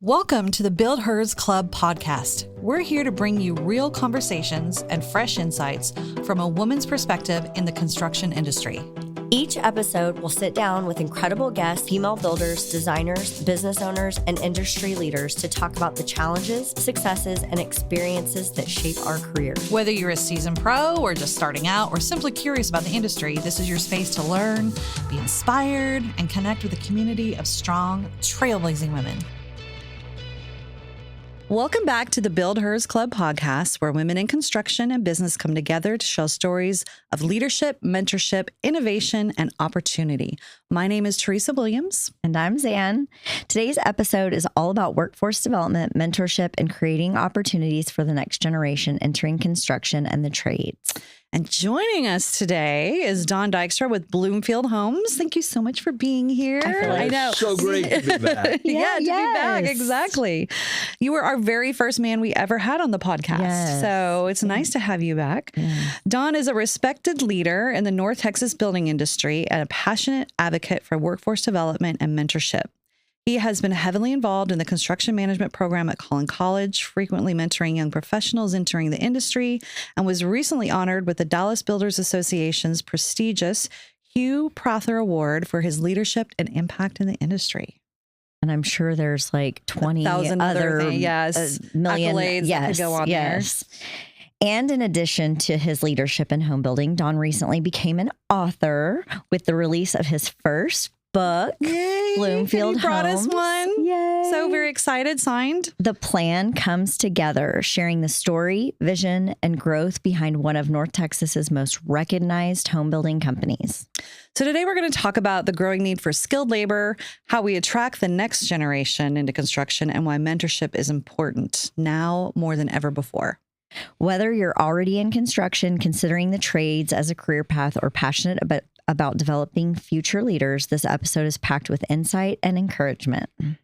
Welcome to the BuildHERS Club podcast. We're here to bring you real conversations and fresh insights from a woman's perspective in the construction industry. Each episode will sit down with incredible guests, female builders, designers, business owners, and industry leaders to talk about the challenges, successes, and experiences that shape our careers. Whether you're a seasoned pro or just starting out or simply curious about the industry, this is your space to learn, be inspired, and connect with a community of strong, trailblazing women. Welcome back to the BuildHERS Club podcast, where women in construction and business come together to share stories of leadership, mentorship, innovation, and opportunity. My name is Teresa Williams. And I'm Zan. Today's episode is all about workforce development, mentorship, and creating opportunities for the next generation entering construction and the trades. And joining us today is Don Dykstra with Bloomfield Homes. Thank you so much for being here. I know. It's so great to be back. Be back. Exactly. You were our very first man we ever had on the podcast. Yes. So it's nice to have you back. Don is a respected leader in the North Texas building industry and a passionate advocate for workforce development and mentorship. He has been heavily involved in the construction management program at Collin College, frequently mentoring young professionals entering the industry, and was recently honored with the Dallas Builders Association's prestigious Hugh Prather Award for his leadership and impact in the industry. And I'm sure there's like 20,000 other million accolades that could go on there. And in addition to his leadership in home building, Don recently became an author with the release of his first book, Yay. Bloomfield He brought Homes. us one. Yay. So very excited. Signed. The plan comes together, sharing the story, vision, and growth behind one of North Texas's most recognized home building companies. So today we're going to talk about the growing need for skilled labor, how we attract the next generation into construction, and why mentorship is important now more than ever before. Whether you're already in construction, considering the trades as a career path, or passionate about developing future leaders, this episode is packed with insight and encouragement. And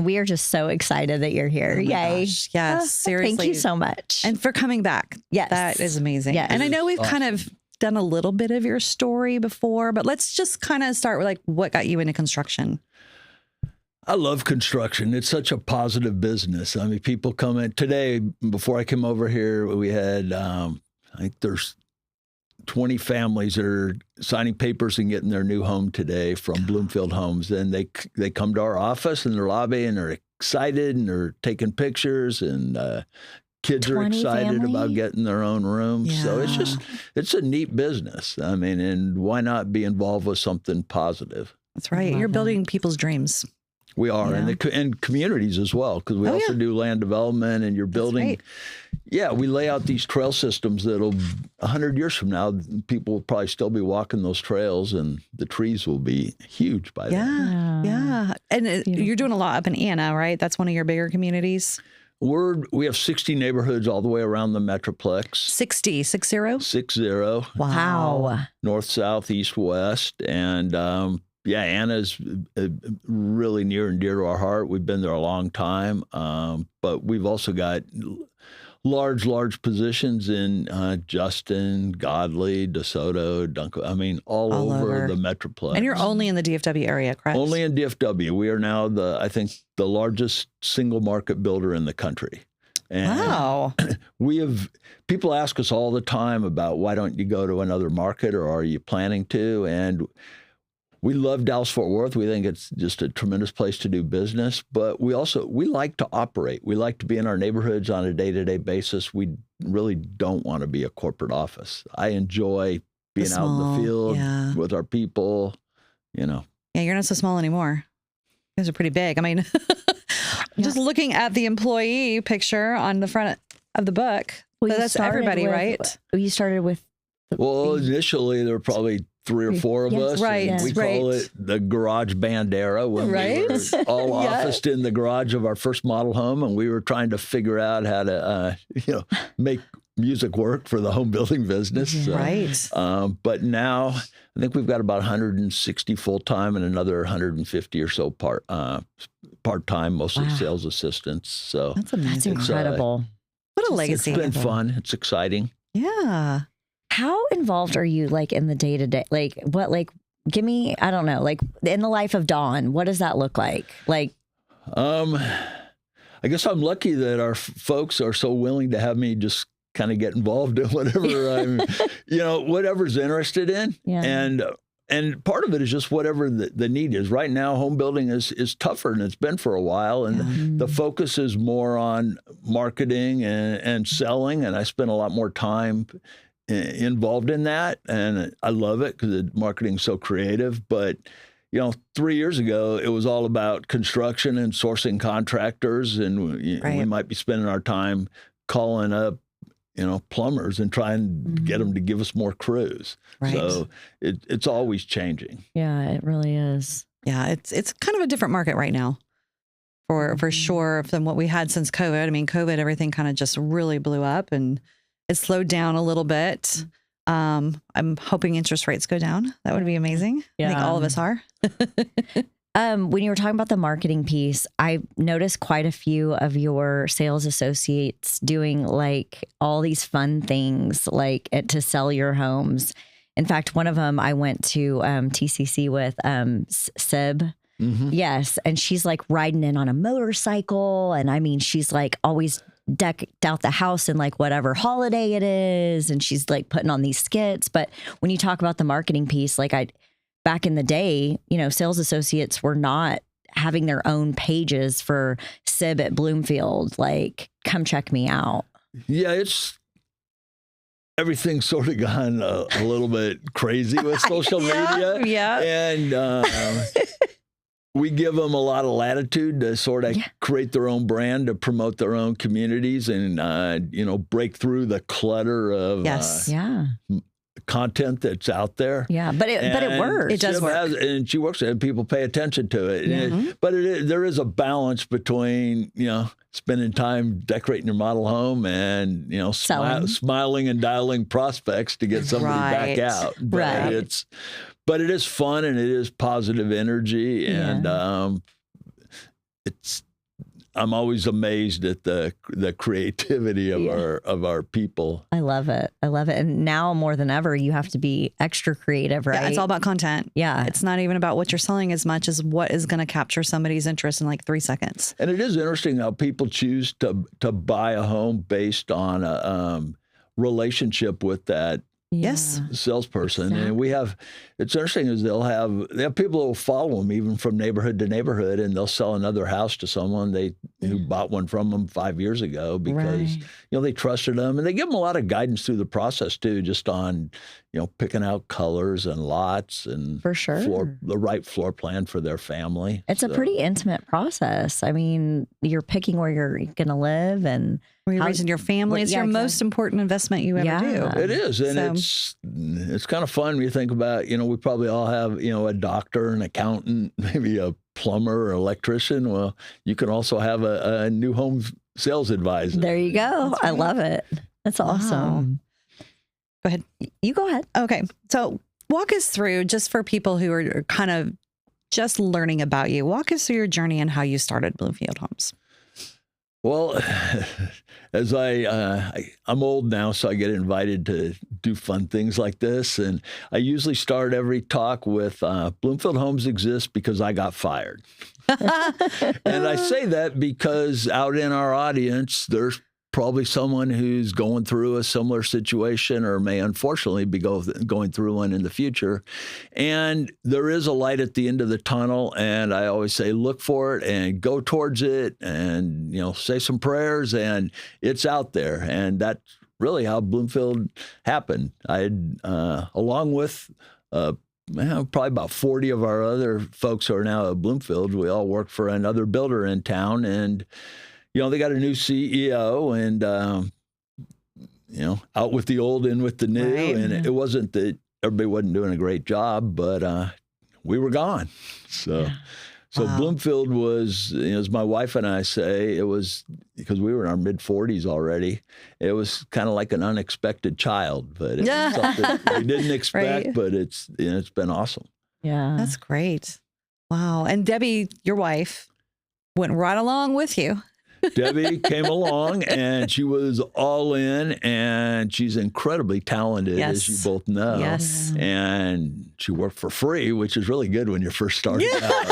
we are just so excited that you're here. Oh my Yay. gosh. Yes, seriously. Thank you so much. And for coming back. Yes. That is amazing. Yes. And I know we've kind of done a little bit of your story before, but let's just kind of start with what got you into construction. I love construction. It's such a positive business. I mean, people come in today. Before I came over here, we had, I think there's 20 families that are signing papers and getting their new home today from Bloomfield Homes. And they come to our office in their lobby and they're excited and they're taking pictures and kids are excited about getting their own room. Yeah. So it's a neat business. I mean, and why not be involved with something positive? That's right. You're building people's dreams. We are, and communities as well, because we also do land development, and you're building. Right. Yeah, we lay out these trail systems that'll 100 years from now, people will probably still be walking those trails, and the trees will be huge by then. Yeah. And you're doing a lot up in Anna, right? That's one of your bigger communities. We have 60 neighborhoods all the way around the Metroplex. 60. 60. Wow. North, south, east, west, and Anna's really near and dear to our heart. We've been there a long time, but we've also got large positions in Justin, Godley, DeSoto, Duncan. I mean, all over the Metroplex. And you're only in the DFW area, correct? Only in DFW. We are now I think the largest single market builder in the country. And wow. People ask us all the time about why don't you go to another market, or are you planning to? And we love Dallas-Fort Worth. We think it's just a tremendous place to do business, but we like to operate. We like to be in our neighborhoods on a day-to-day basis. We really don't want to be a corporate office. I enjoy being out in the field with our people, Yeah, you're not so small anymore. You guys are pretty big. I mean, just looking at the employee picture on the front of the book, that's everybody, right? You started with initially there were probably 3 or 4 of us. Right. And we call it the garage band era when we were all officed in the garage of our first model home, and we were trying to figure out how to, make music work for the home building business. So, but now I think we've got about 160 full-time and another 150 or so part-time, mostly sales assistants. So that's amazing. That's incredible. What a legacy. It's been fun. It's exciting. Yeah. How involved are you in the day-to-day? Give me, I don't know, in the life of Dawn, what does that look like? I guess I'm lucky that our folks are so willing to have me just kind of get involved in whatever I'm, whatever's interested in. Yeah. And part of it is just whatever the need is. Right now, home building is tougher than it's been for a while. And the focus is more on marketing and selling. And I spend a lot more time involved in that. And I love it because marketing is so creative. But, 3 years ago, it was all about construction and sourcing contractors. And we might be spending our time calling up plumbers and trying to get them to give us more crews. Right. So it's always changing. Yeah, it really is. Yeah, it's kind of a different market right now, for sure, than what we had since COVID. I mean, COVID, everything kind of just really blew up and it slowed down a little bit. I'm hoping interest rates go down. That would be amazing. Yeah. I think all of us are. When you were talking about the marketing piece, I noticed quite a few of your sales associates doing like all these fun things like to sell your homes. In fact, one of them I went to TCC with, Sib. Mm-hmm. Yes. And she's like riding in on a motorcycle. And I mean, she's like always decked out the house in like whatever holiday it is. And she's like putting on these skits. But when you talk about the marketing piece, like back in the day, sales associates were not having their own pages for Sib at Bloomfield. Like, come check me out. Yeah, everything's sort of gone a little bit crazy with social media. Yeah. And we give them a lot of latitude to sort of create their own brand, to promote their own communities and, break through the clutter of content that's out there. Yeah, but it works. It does work. And she works and people pay attention to it. But there is a balance between, spending time decorating your model home and, smiling and dialing prospects to get somebody back out. But it is fun and it is positive energy. And I'm always amazed at the creativity of our people. I love it. And now more than ever, you have to be extra creative, right? Yeah, it's all about content. Yeah. It's not even about what you're selling as much as what is going to capture somebody's interest in like 3 seconds. And it is interesting how people choose to buy a home based on a relationship with that salesperson. Exactly. And it's interesting is they have people who will follow them even from neighborhood to neighborhood, and they'll sell another house to someone who bought one from them 5 years ago because they trusted them, and they give them a lot of guidance through the process too, just on picking out colors and lots and for sure the right floor plan for their family. It's a pretty intimate process. I mean, you're picking where you're going to live and where you're raising your family. It's your most important investment you ever do. It is. And it's kind of fun when you think about, we probably all have, a doctor, an accountant, maybe a plumber or electrician. Well, you can also have a new home sales advisor. There you go. Right. I love it. That's awesome. Go ahead. You go ahead. Okay. So walk us through, just for people who are kind of just learning about you, walk us through your journey and how you started Bloomfield Homes. Well, as I'm old now, so I get invited to do fun things like this. And I usually start every talk with Bloomfield Homes exists because I got fired. And I say that because out in our audience, there's probably someone who's going through a similar situation or may unfortunately be going through one in the future. And there is a light at the end of the tunnel. And I always say, look for it and go towards it and, say some prayers, and it's out there. And that's really how Bloomfield happened. I had, along with probably about 40 of our other folks who are now at Bloomfield, we all work for another builder in town, and they got a new CEO and, out with the old, in with the new. Right. And it wasn't that everybody wasn't doing a great job, but we were gone. So Bloomfield was, as my wife and I say, it was because we were in our mid-40s already. It was kind of like an unexpected child, but it was something we didn't expect, but it's been awesome. Yeah. That's great. Wow. And Debbie, your wife, went right along with you. Debbie came along and she was all in, and she's incredibly talented, as you both know. Yes. And she worked for free, which is really good when you're first starting out.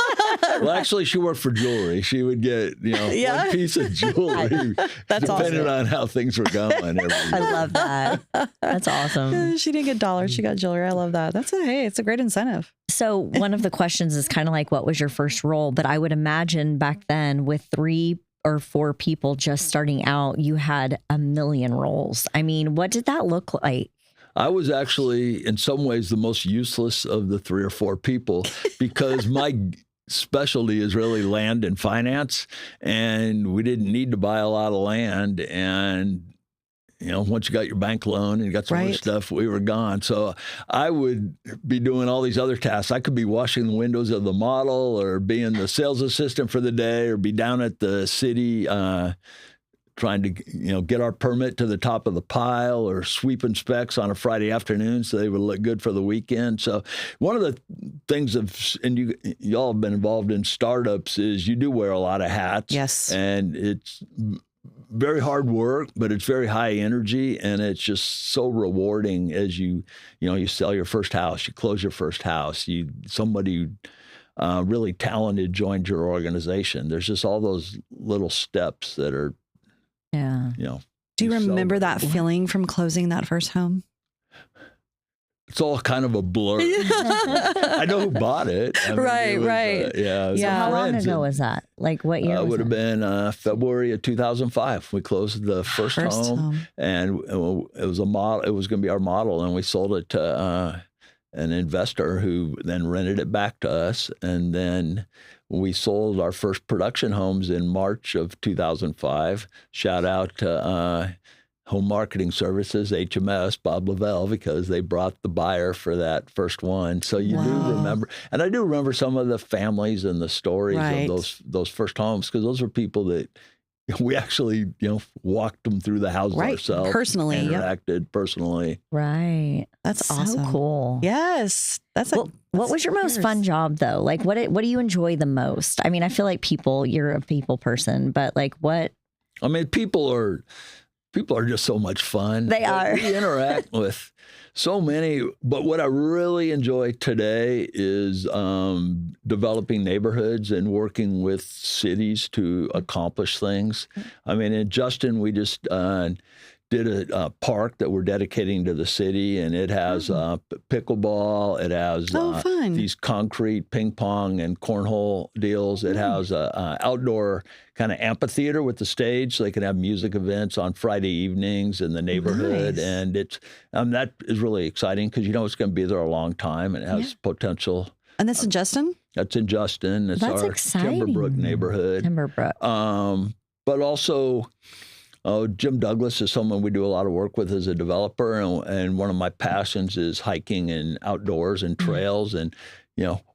Well, actually, she worked for jewelry. She would get, Yeah. one piece of jewelry, That's depending awesome. on how things were going. Every I year. love that. That's awesome. She didn't get dollars. She got jewelry. I love that. It's a great incentive. So one of the questions is kind of like, what was your first role? But I would imagine back then with 3 or 4 people just starting out, you had a million roles. I mean, what did that look like? I was actually, in some ways, the most useless of the 3 or 4 people because my specialty is really land and finance, and we didn't need to buy a lot of land. And once you got your bank loan and you got some other Right. stuff, we were gone. So I would be doing all these other tasks. I could be washing the windows of the model or being the sales assistant for the day or be down at the city trying to get our permit to the top of the pile or sweeping specs on a Friday afternoon so they would look good for the weekend. So one of the things and y'all have been involved in startups is you do wear a lot of hats. Yes. And it's very hard work, but it's very high energy, and it's just so rewarding as you sell your first house, you close your first house, somebody really talented joined your organization. There's just all those little steps that are, Yeah. Do you remember that feeling from closing that first home? It's all kind of a blur. I know who bought it. I mean, Right, it was, right. Yeah. it was Yeah. our How long friends. ago was that? Like what year? It was would have it? been February of 2005. We closed the first home, and it was a model. It was going to be our model, and we sold it to an investor who then rented it back to us. And then we sold our first production homes in March of 2005. Shout out to Home Marketing Services, HMS, Bob Lavelle, because they brought the buyer for that first one. So you do remember, and I do remember some of the families and the stories Right. of those first homes, because those were people that we actually, walked them through the houses Right. ourselves. Personally, yep. Interacted personally. Right. That's so awesome. cool. Yes. What was your most fun job though? Like what do you enjoy the most? I mean, I feel like you're a people person, but like what? I mean, people are just so much fun. They are. We interact with so many, but what I really enjoy today is developing neighborhoods and working with cities to accomplish things. I mean, in Justin, we just did a park that we're dedicating to the city, and it has pickleball. It has fun. these concrete ping pong and cornhole deals. It has a outdoor kind of amphitheater with the stage, so they can have music events on Friday evenings in the neighborhood. Nice. And it's that is really exciting because it's going to be there a long time, and it has potential. And that's in Justin? That's in Justin. It's That's our exciting. Timberbrook neighborhood. Timberbrook. But also, Jim Douglas is someone we do a lot of work with as a developer, and one of my passions is hiking and outdoors and trails, and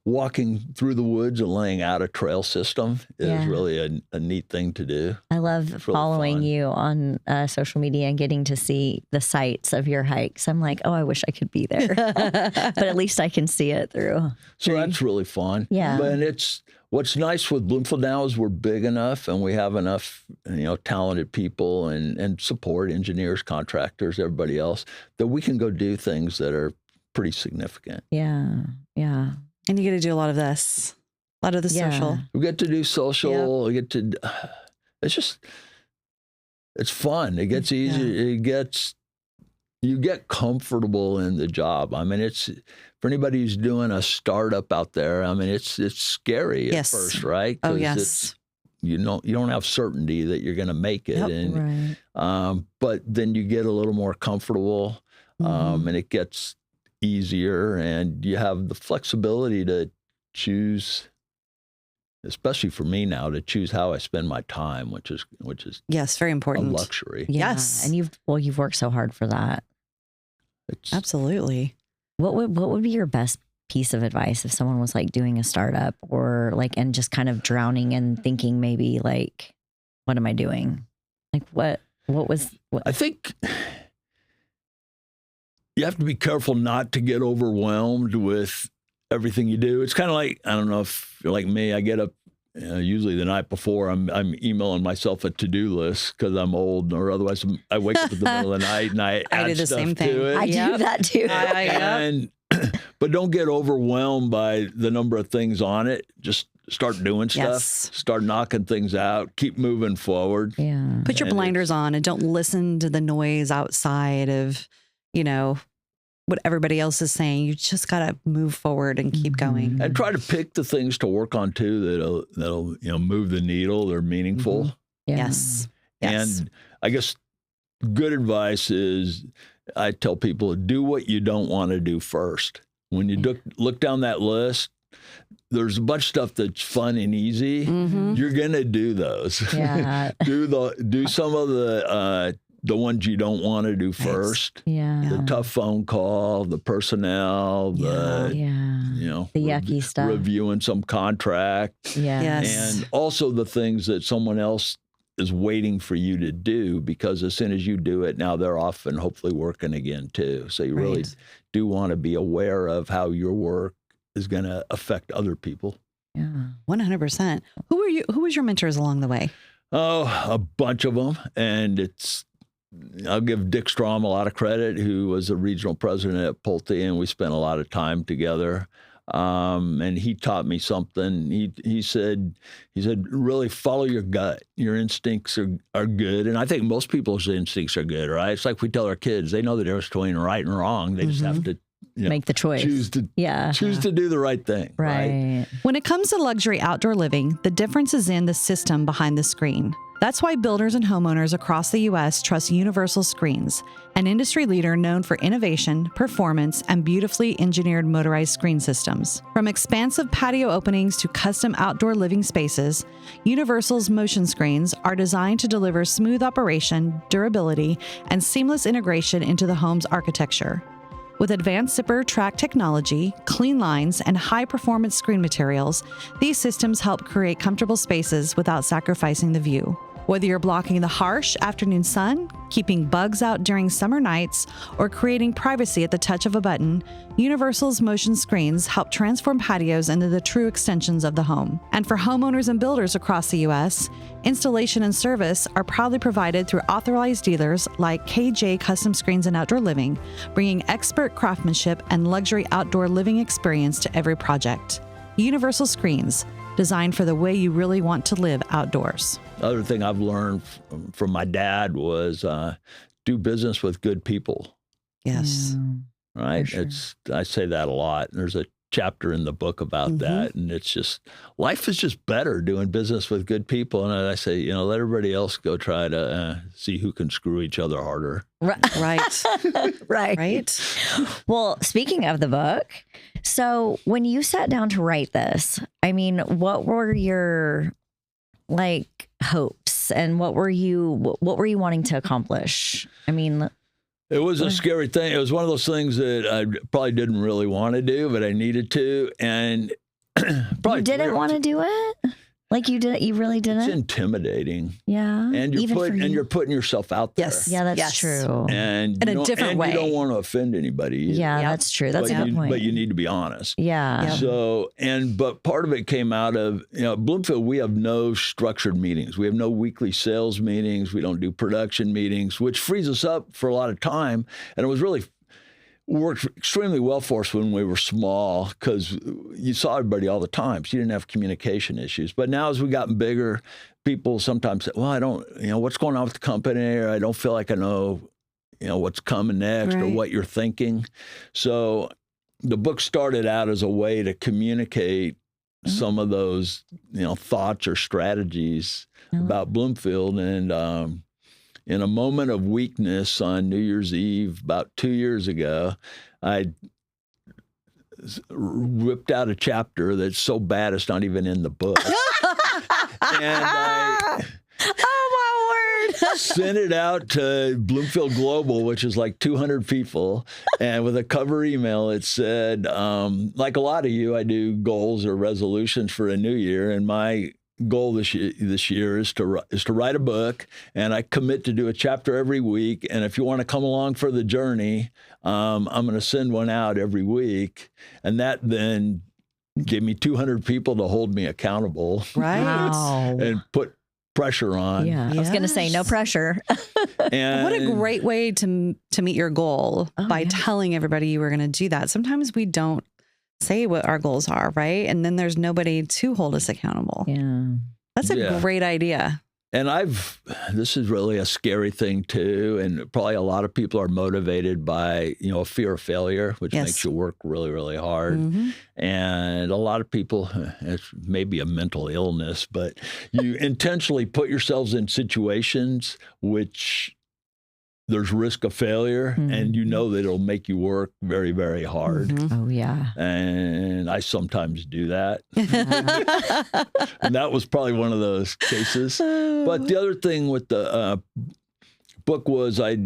walking through the woods and laying out a trail system is really a neat thing to do. I love really following fun. you on social media and getting to see the sights of your hikes. I'm like, oh, I wish I could be there, but at least I can see it through. So that's really fun. Yeah. But what's nice with Bloomfield now is we're big enough and we have enough, talented people and support, engineers, contractors, everybody else, that we can go do things that are pretty significant. Yeah. Yeah. And you get to do a lot of this, a lot of the social. We get to do social. We get to, it's fun. It gets easier. You get comfortable in the job. I mean, it's for anybody who's doing a startup out there. I mean, it's scary at first, right? Oh, yes. You don't have certainty that you're going to make it, Right. but then you get a little more comfortable, and it gets easier, and you have the flexibility to choose. Especially for me now, to choose how I spend my time, which is Yes, very a important. luxury. Yeah. Yes. And you've worked so hard for that. Absolutely. What would be your best piece of advice if someone was like doing a startup or like, and just kind of drowning and thinking maybe like, what am I doing? Like what I think you have to be careful not to get overwhelmed with everything you do. It's kind of like, I don't know if you're like me, I get up usually the night before, I'm emailing myself a to-do list because I'm old, or otherwise I wake up in the middle of the night and I add do the stuff same to thing. it. I do that too. But don't get overwhelmed by the number of things on it. Just start doing stuff, Yes. start knocking things out, keep moving forward. Yeah. Put your And blinders on and don't listen to the noise outside of, what everybody else is saying. You just got to move forward and keep going. And try to pick the things to work on too that'll move the needle. They're meaningful. Yeah. Yes. Yes. And I guess good advice is I tell people do what you don't want to do first. When you look down that list, there's a bunch of stuff that's fun and easy. Mm-hmm. You're gonna do those. Yeah. do some of the ones you don't want to do first. Yeah. The tough phone call, the personnel, the yucky stuff. reviewing some contract. Yeah. Yes. And also the things that someone else is waiting for you to do, because as soon as you do it, now they're off and hopefully working again too. So you really do want to be aware of how your work is going to affect other people. Yeah. 100%. Who was your mentors along the way? Oh, a bunch of them. And I'll give Dykstra a lot of credit, who was a regional president at Pulte, and we spent a lot of time together. And he taught me something. He said, really follow your gut. Your instincts are good. And I think most people's instincts are good, right? It's like we tell our kids, they know the difference between right and wrong. They just have to make the choice. Choose to do the right thing. Right. When it comes to luxury outdoor living, the difference is in the system behind the screen. That's why builders and homeowners across the U.S. trust Universal Screens, an industry leader known for innovation, performance, and beautifully engineered motorized screen systems. From expansive patio openings to custom outdoor living spaces, Universal's motion screens are designed to deliver smooth operation, durability, and seamless integration into the home's architecture. With advanced zipper track technology, clean lines, and high-performance screen materials, these systems help create comfortable spaces without sacrificing the view. Whether you're blocking the harsh afternoon sun, keeping bugs out during summer nights, or creating privacy at the touch of a button, Universal's motion screens help transform patios into the true extensions of the home. And for homeowners and builders across the U.S., installation and service are proudly provided through authorized dealers like KJ Custom Screens and Outdoor Living, bringing expert craftsmanship and luxury outdoor living experience to every project. Universal Screens, designed for the way you really want to live outdoors. Other thing I've learned from my dad was do business with good people. Yes. Right? Sure. I say that a lot. There's a chapter in the book about that. And it's just, life is just better doing business with good people. And I say, let everybody else go try to see who can screw each other harder. Right. Right. Well, speaking of the book, so when you sat down to write this, what were your hopes and what were you wanting to accomplish? It was a scary thing. It was one of those things that I probably didn't really want to do, but I needed to. And you didn't want to do it? You really didn't? It's intimidating. Yeah. And you're putting yourself out there. Yes. Yeah, that's true. And in a different way. You don't want to offend anybody either. Yeah, that's true. That's a good point. But you need to be honest. Yeah. So, but part of it came out of, Bloomfield, we have no structured meetings. We have no weekly sales meetings. We don't do production meetings, which frees us up for a lot of time. And it was really worked extremely well for us when we were small because you saw everybody all the time. So you didn't have communication issues. But now as we've gotten bigger, people sometimes say, well, I don't, what's going on with the company, or I don't feel like I know, what's coming next or what you're thinking. So the book started out as a way to communicate some of those, thoughts or strategies about Bloomfield. And in a moment of weakness on New Year's Eve, about 2 years ago, I ripped out a chapter that's so bad it's not even in the book. And I sent it out to Bloomfield Global, which is like 200 people. And with a cover email, it said, like a lot of you, I do goals or resolutions for a new year. And my goal this year is to write a book, and I commit to do a chapter every week. And if you want to come along for the journey, I'm going to send one out every week. And that then gave me 200 people to hold me accountable, and put pressure on. Yeah, I was going to say no pressure. And what a great way to meet your goal by telling everybody you were going to do that. Sometimes we don't say what our goals are, right? And then there's nobody to hold us accountable. Yeah. That's a Yeah. great idea. And this is really a scary thing too. And probably a lot of people are motivated by, a fear of failure, which Yes. makes you work really, really hard. Mhm. And a lot of people, it's maybe a mental illness, but you intentionally put yourselves in situations which there's risk of failure, and you know that it'll make you work very, very hard. Mhm. Oh, yeah. And I sometimes do that. And that was probably one of those cases. But the other thing with the book was I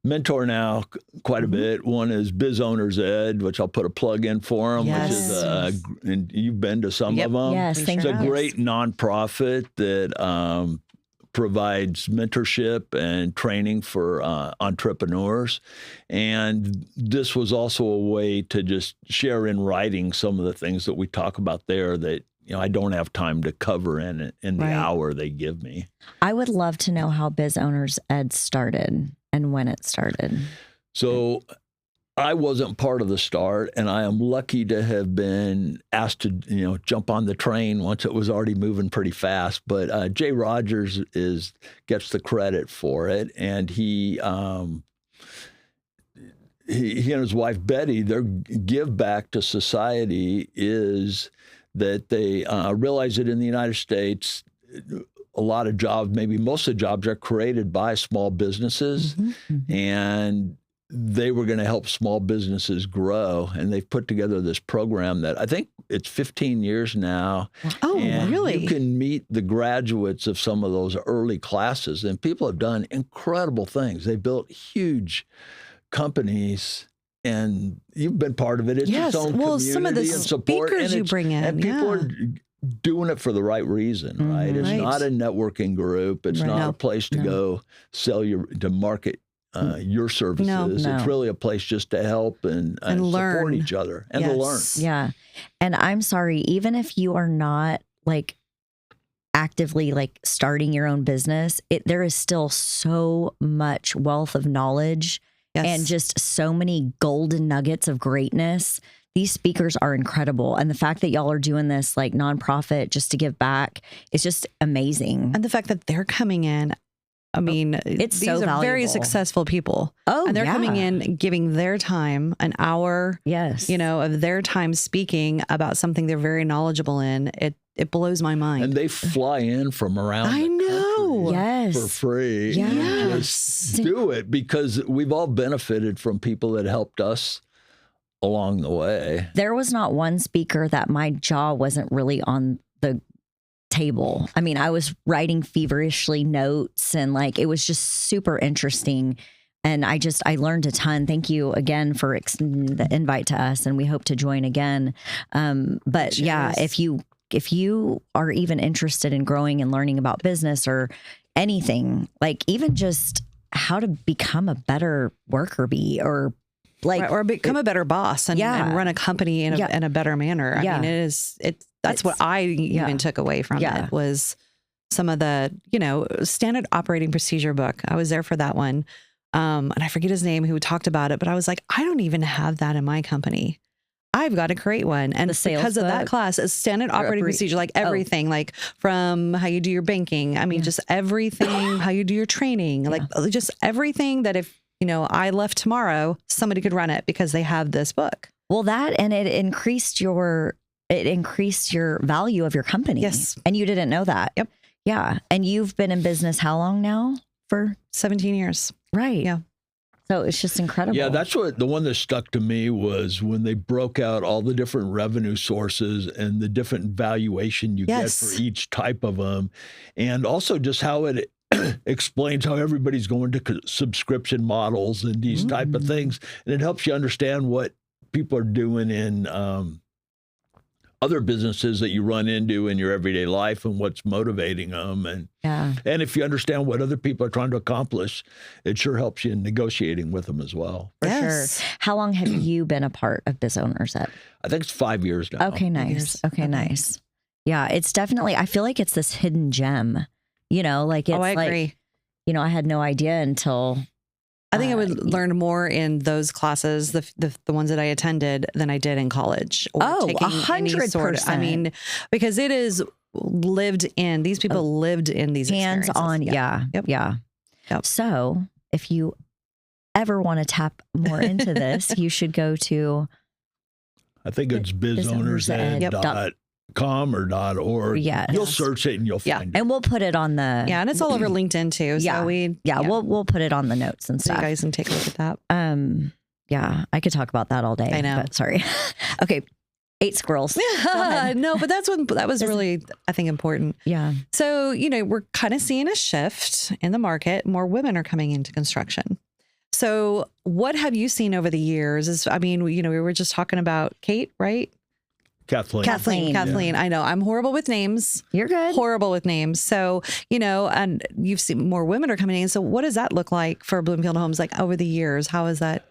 mentor now quite a bit. One is Biz Owners Ed, which I'll put a plug in for them, which is, and you've been to some Yep. of them. Yes, We thank It's you. a great nonprofit that provides mentorship and training for entrepreneurs. And this was also a way to just share in writing some of the things that we talk about there that I don't have time to cover in the Right. hour they give me. I would love to know how Biz Owners Ed started and when it started. So I wasn't part of the start, and I am lucky to have been asked to, jump on the train once it was already moving pretty fast. But Jay Rogers gets the credit for it, and he and his wife Betty, their give back to society is that they realize that in the United States, a lot of jobs, maybe most of the jobs, are created by small businesses, and they were going to help small businesses grow. And they've put together this program that I think it's 15 years now. Oh, And really? you can meet the graduates of some of those early classes, and people have done incredible things. They built huge companies, and you've been part of it. It's Yes. its own Well, community some of the and support. speakers and you bring in, and people are doing it for the right reason, right? It's Right. not a networking group. It's Right. not No. a place to go to market your services. No. It's really a place just to help and learn. support each other and to learn. Yes. Yeah. And I'm sorry, even if you are not like actively like starting your own business, there is still so much wealth of knowledge Yes. and just so many golden nuggets of greatness. These speakers are incredible. And the fact that y'all are doing this like nonprofit just to give back is just amazing. And the fact that they're coming in, I mean, It's these so are very valuable. successful people. Oh, And they're yeah. coming in, giving their time, an hour, Yes. of their time speaking about something they're very knowledgeable in. It blows my mind. And they fly in from around I the know. country Yes. for free. Yes. And just do it because we've all benefited from people that helped us along the way. There was not one speaker that my jaw wasn't really on the table. I mean, I was writing feverishly notes and like it was just super interesting. And I learned a ton. Thank you again for the invite to us, and we hope to join again. But yeah, Cheers. if you are even interested in growing and learning about business or anything, like even just how to become a better worker bee or like Right, or become a better boss and run a company in a better manner. I mean, that's what I even took away from it was some of the, standard operating procedure book. I was there for that one. And I forget his name who talked about it, but I was like, I don't even have that in my company. I've got to create one. And The sales because of that book? class, it's standard operating procedure, like everything, like from how you do your banking. I mean, just everything, how you do your training, like just everything that if, I left tomorrow, somebody could run it because they have this book. Well, that and it increased your value of your company. Yes. And you didn't know that. Yep. Yeah. And you've been in business how long now? For 17 years. right. Yeah. So it's just incredible. Yeah, that's what the one that stuck to me was when they broke out all the different revenue sources and the different valuation you get for each type of them. And also just how it explains how everybody's going to subscription models and these type of things. And it helps you understand what people are doing in other businesses that you run into in your everyday life and what's motivating them. And if you understand what other people are trying to accomplish, it sure helps you in negotiating with them as well. For sure. How long have you been a part of Biz Owners Ed? I think it's 5 years now. Okay, nice. Okay, nice. Yeah, it's definitely, I feel like it's this hidden gem, like it's I like, agree. I had no idea until I think I would learn more in those classes, the ones that I attended, than I did in college. Or taking any sort of- 100%. I mean, because it is lived in. These people lived in these hands on. experiences. Yeah. Yep. So if you ever want to tap more into this, you should go to, I think it's bizownersed.com or .org. Yes. You'll search it and you'll find it. and we'll put it on the, Yeah, and it's all over LinkedIn too. So we'll put it on the notes and so stuff. you guys can take a look at that. Yeah, I could talk about that all day. I know. But sorry. Okay. 8 squirrels. No, but that was really, I think, important. Yeah. So, we're kind of seeing a shift in the market. More women are coming into construction. So what have you seen over the years? We were just talking about Kate, right? Kathleen. Yeah. I know I'm horrible with names. You're good. Horrible with names. So, and you've seen more women are coming in. So what does that look like for Bloomfield Homes? Like over the years, how is that?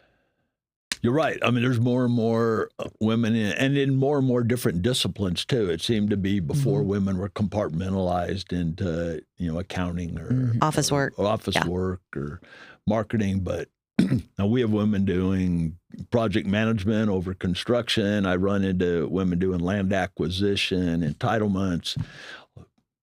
You're right. There's more and more women in more and more different disciplines too. It seemed to be before women were compartmentalized into, accounting or office work or marketing. But now we have women doing project management over construction. I run into women doing land acquisition, entitlements,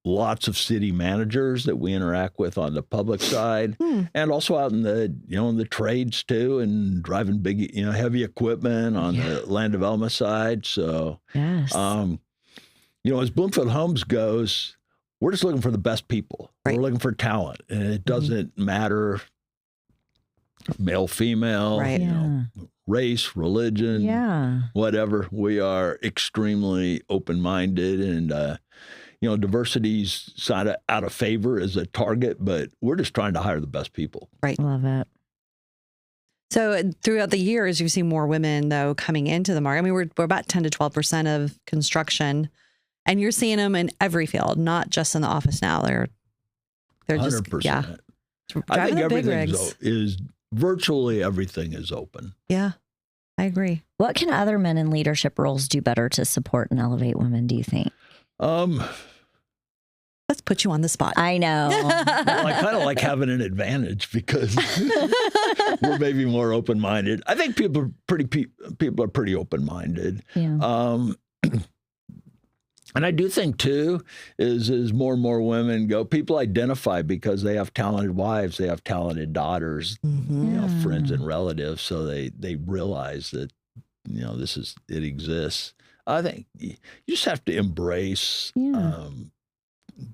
lots of city managers that we interact with on the public side, and also out in the, in the trades too, and driving big, heavy equipment on the land development side. So, yes. As Bloomfield Homes goes, we're just looking for the best people. Right. We're looking for talent, and it doesn't matter male, female, race, religion, whatever. We are extremely open-minded, and diversity's out of favor as a target, but we're just trying to hire the best people. Right. Love it. So throughout the years, you've seen more women though coming into the market. We're about 10 to 12% of construction, and you're seeing them in every field, not just in the office now. They're 100%. Just I think everything is virtually everything is open. Yeah, I agree. What can other men in leadership roles do better to support and elevate women, do you think? Let's put you on the spot. I know. Well, I kind of like having an advantage because we're maybe more open-minded. I think people are pretty open-minded. Yeah. And I do think too is more and more women go, people identify because they have talented wives, they have talented daughters, friends and relatives, so they realize that it exists. I think you just have to embrace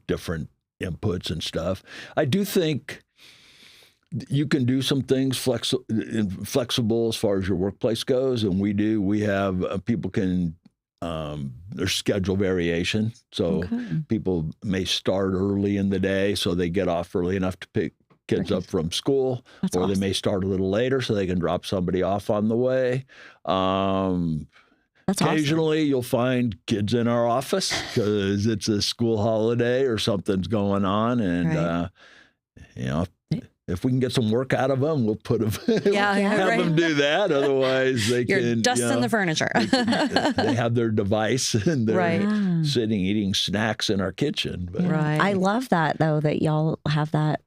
different inputs and stuff. I do think you can do some things flexible as far as your workplace goes, and we have people can. There's schedule variation. So people may start early in the day so they get off early enough to pick kids up from school. That's awesome. They may start a little later so they can drop somebody off on the way. Occasionally you'll find kids in our office because it's a school holiday or something's going on. And, if we can get some work out of them, we'll put them, have them do that. Otherwise, You're dusting the furniture. they have their device and they're sitting eating snacks in our kitchen. But. Right. I love that though, that y'all have that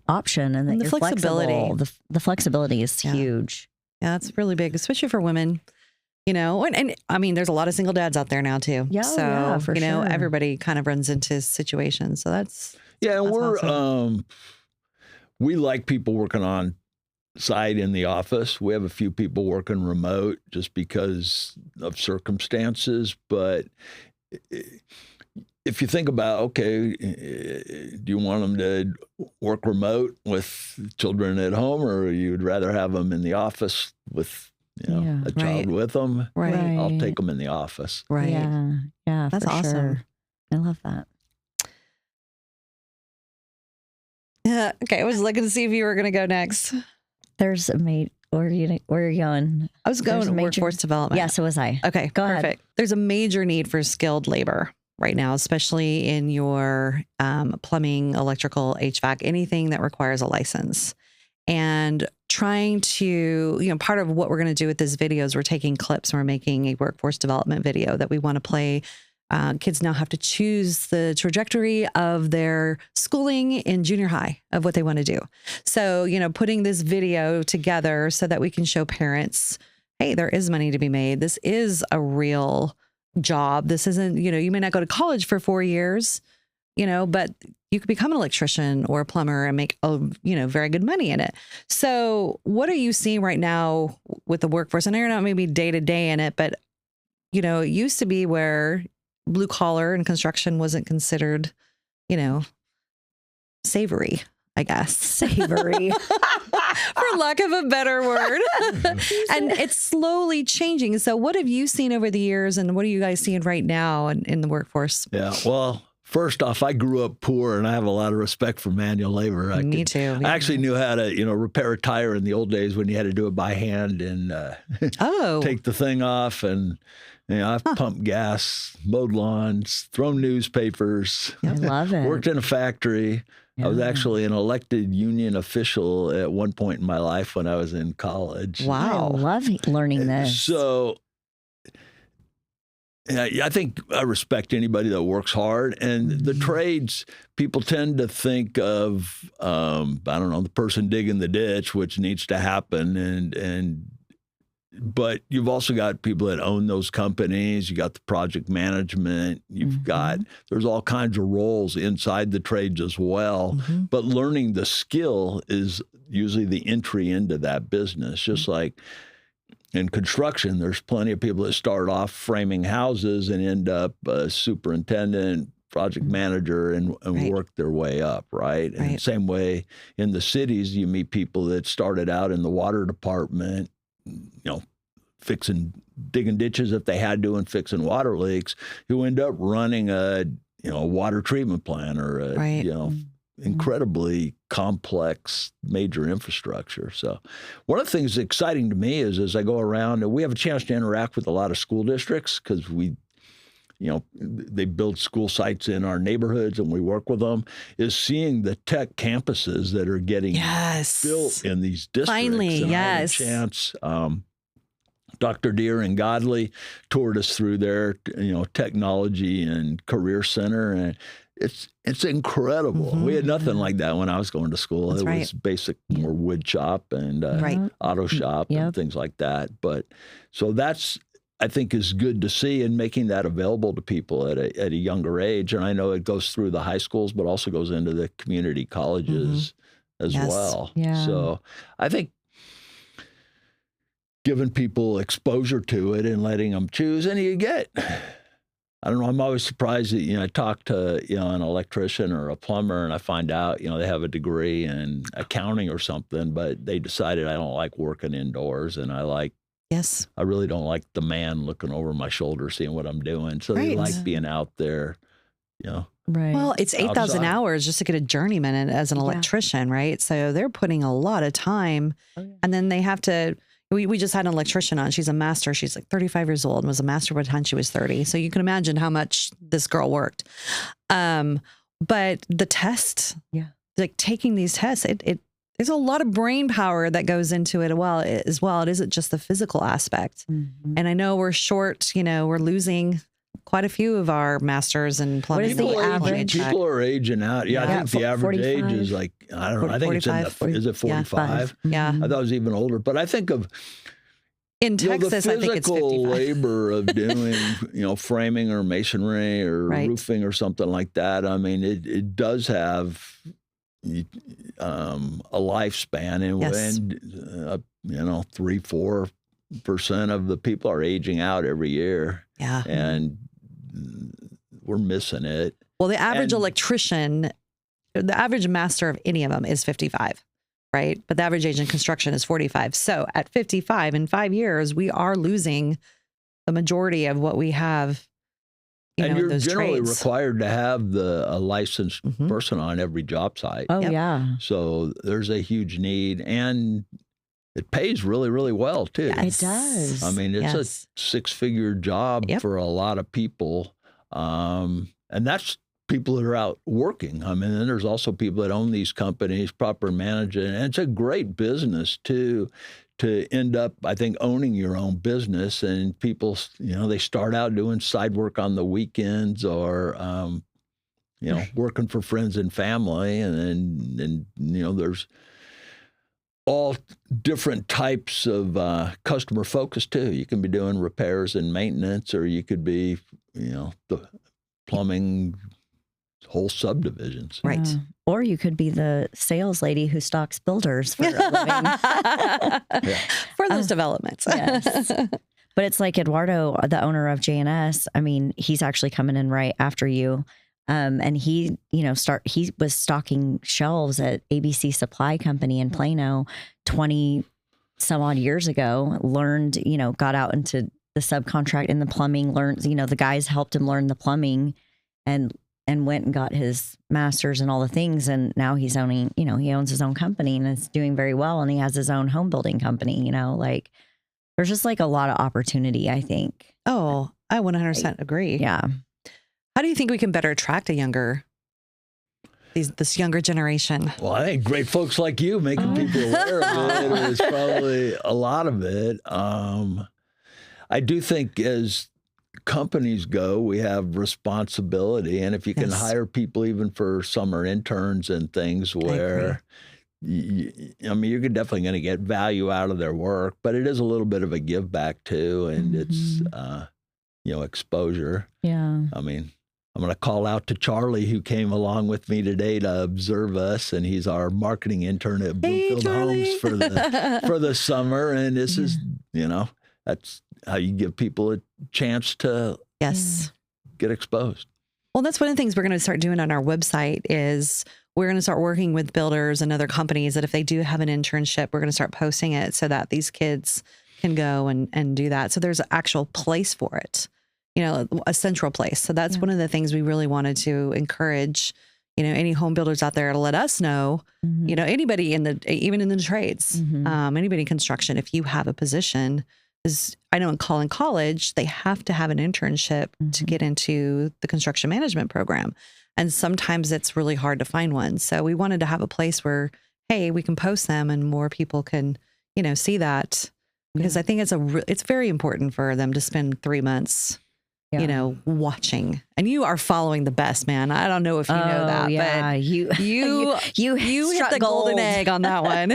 option and that you're flexibility. Flexible. The flexibility is huge. Yeah, that's really big, especially for women. And I mean, there's a lot of single dads out there now too. Yeah, so for sure. Everybody kind of runs into situations. So that's we're awesome. We like people working on site in the office. We have a few people working remote just because of circumstances. But if you think about, do you want them to work remote with children at home, or you'd rather have them in the office with a child with them? Right. I'll take them in the office. Right. Yeah. That's awesome. Sure. I love that. Yeah. Okay. I was looking to see if you were going to go next. There's a where are you going? I was going to workforce development. Yeah, so was I. Okay. Go perfect. ahead. There's a major need for skilled labor right now, especially in your plumbing, electrical, HVAC, anything that requires a license. And trying to, part of what we're going to do with this video is we're taking clips and we're making a workforce development video that we want to play Kids now have to choose the trajectory of their schooling in junior high of what they want to do. So, putting this video together so that we can show parents, hey, there is money to be made. This is a real job. This isn't, you may not go to college for 4 years, but you could become an electrician or a plumber and make, very good money in it. So what are you seeing right now with the workforce? I know you're not maybe day to day in it, but, it used to be where blue collar and construction wasn't considered, savory, I guess. Savory. For lack of a better word. And it's slowly changing. So what have you seen over the years and what are you guys seeing right now in the workforce? Yeah, well, first off, I grew up poor and I have a lot of respect for manual labor. Me too. I actually knew how to, repair a tire in the old days when you had to do it by hand and take the thing off. And, I've pumped gas, mowed lawns, thrown newspapers. I love it. Worked in a factory. Yeah. I was actually an elected union official at one point in my life when I was in college. Wow. I love learning this. So I think I respect anybody that works hard. And the trades, people tend to think of, the person digging the ditch, which needs to happen. But you've also got people that own those companies. You got the project management. You've got, there's all kinds of roles inside the trades as well. But learning the skill is usually the entry into that business. Just like in construction, there's plenty of people that start off framing houses and end up a superintendent, project manager, and work their way up, right? And same way in the cities, you meet people that started out in the water department, digging ditches if they had to and fixing water leaks, who end up running a water treatment plant or incredibly complex major infrastructure. So one of the things that's exciting to me is as I go around and we have a chance to interact with a lot of school districts because they build school sites in our neighborhoods and we work with them, is seeing the tech campuses that are getting built in these districts. Finally, and I had a chance, Dr. Deere and Godley toured us through their, technology and career center, and it's incredible. We had nothing like that when I was going to school. That's was basic more wood shop and auto shop and things like that. But so that's, I think, is good to see, and making that available to people at a younger age. And I know it goes through the high schools, but also goes into the community colleges as well. Yeah. So I think giving people exposure to it and letting them choose, and you get, I don't know, I'm always surprised that, I talk to, an electrician or a plumber and I find out, they have a degree in accounting or something, but they decided I don't like working indoors and I really don't like the man looking over my shoulder, seeing what I'm doing. So they like being out there, Right. Well, it's 8,000 hours just to get a journeyman as an electrician, right? So they're putting a lot of time and then they have to, we just had an electrician on. She's a master. She's like 35 years old and was a master by the time she was 30. So you can imagine how much this girl worked. But the test, like taking these tests, there's a lot of brain power that goes into it as well. It isn't just the physical aspect. And I know we're short, we're losing quite a few of our masters in plumbing. What is the average? People are aging out. Yeah, I think the average 45? age is like, I don't know, I think 45, it's is it 45? Yeah. I thought it was even older. But I think of in Texas, the I think it's 55. physical labor of doing, framing or masonry or roofing or something like that. I mean, it does have a lifespan, and 3-4% of the people are aging out every year. Yeah. And we're missing it. Well, the average electrician, the average master of any of them is 55, right? But the average age in construction is 45. So at 55, in 5 years, we are losing the majority of what we have. And you're those generally trades. required to have a licensed person on every job site. Oh, yeah. So there's a huge need, and it pays really, really well, too. It does. I mean, it's a 6-figure job for a lot of people. And that's people that are out working. I mean, then there's also people that own these companies, proper management, and it's a great business too. To end up, I think, owning your own business, and people, they start out doing side work on the weekends or, working for friends and family, and there's all different types of customer focus too. You can be doing repairs and maintenance, or you could be, the plumbing whole subdivisions. Right. Yeah. Or you could be the sales lady who stocks builders for a living. For those developments. Yes. But it's like Eduardo, the owner of JNS. I mean, he's actually coming in right after you. And he was stocking shelves at ABC Supply Company in Plano 20 some odd years ago, learned, got out into the subcontract in the plumbing, learned, the guys helped him learn the plumbing and went and got his master's and all the things. And now he's owning, he owns his own company and it's doing very well. And he has his own home building company, like there's just like a lot of opportunity, I think. Oh, I 100% agree. Yeah. How do you think we can better attract this younger generation? Well, I think great folks like you making people aware of it is probably a lot of it. I do think as companies go, we have responsibility. And if you can hire people even for summer interns and things where, you're definitely going to get value out of their work, but it is a little bit of a give back too. And it's, exposure. Yeah. I mean, I'm going to call out to Charlie, who came along with me today to observe us, and he's our marketing intern at Bloomfield Homes for the summer. And this is, that's how you give people a chance to get exposed. Well, that's one of the things we're going to start doing on our website is we're going to start working with builders and other companies that if they do have an internship, we're going to start posting it so that these kids can go and do that. So there's an actual place for it, a central place. So that's one of the things we really wanted to encourage, any home builders out there to let us know, anybody even in the trades, anybody in construction, if you have a position, I know in college, they have to have an internship to get into the construction management program. And sometimes it's really hard to find one. So we wanted to have a place where, hey, we can post them and more people can, see that. Because I think it's very important for them to spend 3 months, watching. And you are following the best, man. I don't know if you know that, but you hit the golden egg on that one.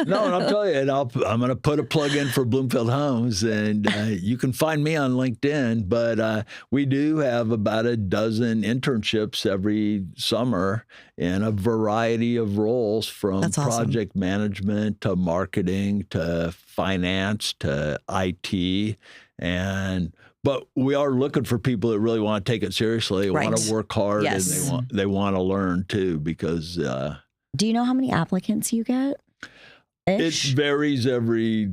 No, and I'll tell you, and I'm going to put a plug in for Bloomfield Homes, and you can find me on LinkedIn, but we do have about a dozen internships every summer in a variety of roles from project management to marketing to finance to IT. But we are looking for people that really want to take it seriously, want to work hard, and they want to learn too. Because do you know how many applicants you get? It varies every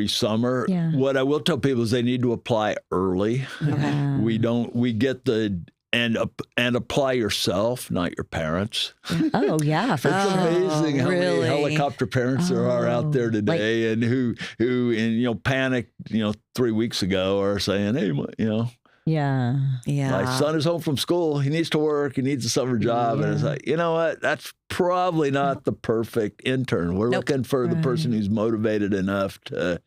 summer. Yeah. What I will tell people is they need to apply early. Yeah. We get and apply yourself, not your parents. Oh, yeah. It's amazing how many helicopter parents there are out there today, and who panicked 3 weeks ago are saying, hey, my son is home from school. He needs to work. He needs a summer job. And it's like, you know what? That's probably not the perfect intern. We're looking for the person who's motivated enough to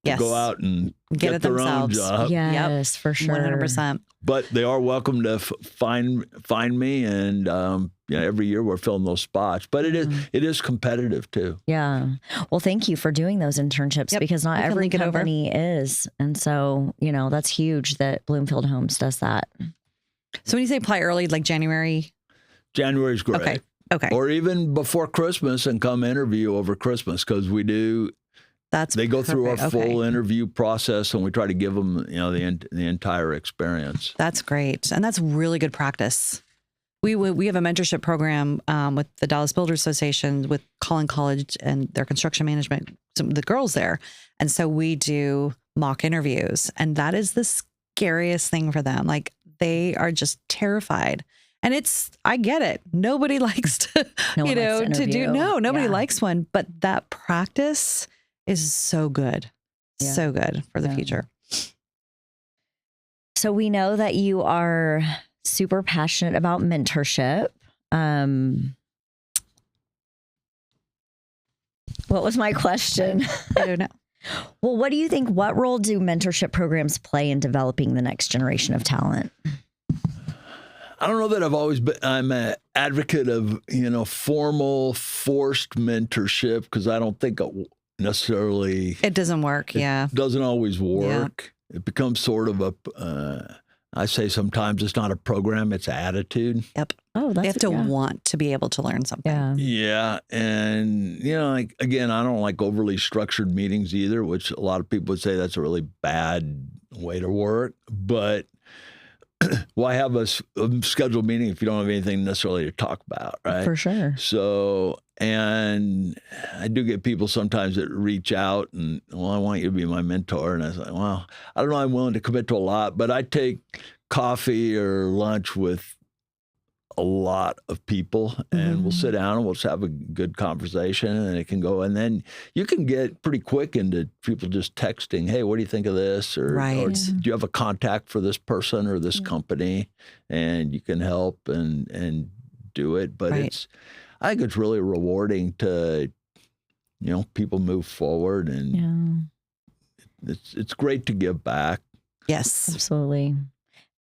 go out and get their own job. Yes, for sure. 100%. But they are welcome to find me, and every year we're filling those spots. But it is competitive too. Yeah. Well, thank you for doing those internships because not every company is, and so that's huge that Bloomfield Homes does that. So when you say apply early, like January, January's great. Okay. Or even before Christmas and come interview over Christmas, because we do. They go through our full interview process, and we try to give them, the entire experience. That's great, and that's really good practice. We have a mentorship program with the Dallas Builders Association with Collin College and their construction management, some of the girls there, and so we do mock interviews, and that is the scariest thing for them. Like they are just terrified. And I get it. Nobody likes to, nobody likes one, but that practice is so good. Yeah. So good for the future. So we know that you are super passionate about mentorship. What was my question? I don't know. Well, what do you think? What role do mentorship programs play in developing the next generation of talent? I don't know that I've always been, I'm an advocate of, formal forced mentorship because I don't think it necessarily. It doesn't work. Yeah. Doesn't always work. Yeah. It becomes sort of I say sometimes it's not a program, it's an attitude. Yep. Oh, you have to want to be able to learn something. Yeah. Yeah. And, again, I don't like overly structured meetings either, which a lot of people would say that's a really bad way to work. But why have a scheduled meeting if you don't have anything necessarily to talk about, right? For sure. So, and I do get people sometimes that reach out and, well, I want you to be my mentor. And I was like, well, I don't know, I'm willing to commit to a lot, but I take coffee or lunch with a lot of people and we'll sit down and we'll just have a good conversation and it can go. And then you can get pretty quick into people just texting, hey, what do you think of this? Or do you have a contact for this person or this company? And you can help and do it. But I think it's really rewarding to, people move forward and it's great to give back. Yes. Absolutely.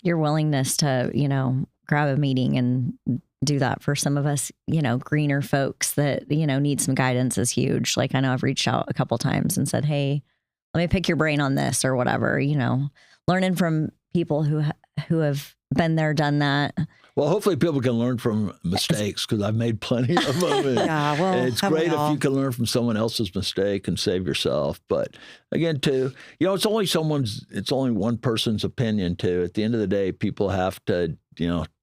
Your willingness to, grab a meeting and do that for some of us, greener folks that, need some guidance is huge. Like I know I've reached out a couple times and said, hey, let me pick your brain on this or whatever, learning from people who have been there, done that. Well, hopefully people can learn from mistakes because I've made plenty of them. It's great if you can learn from someone else's mistake and save yourself. But again, too, it's only one person's opinion too. At the end of the day, people have to,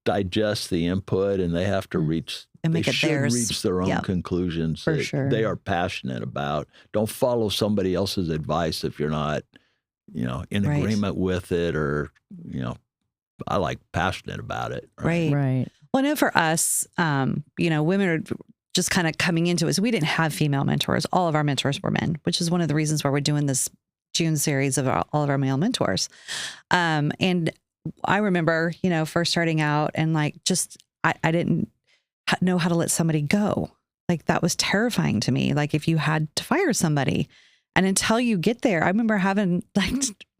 digest the input and they have to reach their own conclusions that they are passionate about. Don't follow somebody else's advice if you're not, in agreement with it or, I like passionate about it. Right. Well, I know for us, women are just kind of coming into it. So we didn't have female mentors. All of our mentors were men, which is one of the reasons why we're doing this June series of all of our male mentors. And I remember, first starting out and I didn't know how to let somebody go. Like that was terrifying to me. Like if you had to fire somebody. And until you get there, I remember having